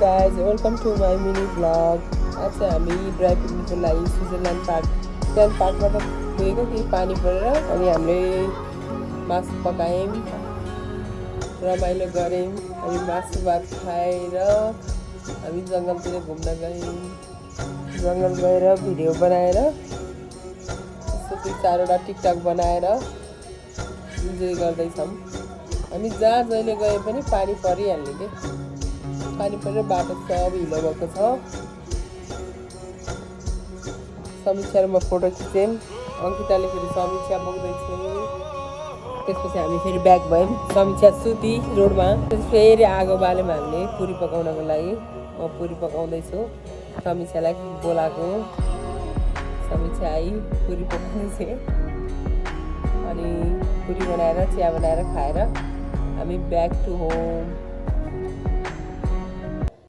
guys, welcome to my mini vlog. आज चाहिँ हामी ड्राई पिकनिकको लागि स्विजरल्यान्ड पार्कबाट गएको कि पानी परेर अनि हामीले मासु पकायौँ, रमाइलो गऱ्यौँ अनि मासु भात खाएर हामी जङ्गलतिर घुम्न गयौँ। जङ्गल गएर भिडियो बनाएर यसो 2-4वटा टिकटक बनाएर इन्जोय गर्दैछौँ। हामी जहाँ जहिले गए पनि पानी परिहाल्ने के, पानी परेर बाटो सब हिलो भएको छ। समीक्षा र म फोटो खिच्यौँ। अङ्किताले फेरि समीक्षा बोक्दैछ। त्यसपछि हामी फेरि ब्याक भयौँ। समीक्षा सुती रोडमा। फेरि आगो बाल्यौँ हामीले पुरी पकाउनको लागि। म पुरी पकाउँदैछु, समीक्षालाई बोलाएको। समीक्षा आई पुरी पकाउँदैछ अनि पुरी बनाएर चिया बनाएर खाएर हामी ब्याक टु होम।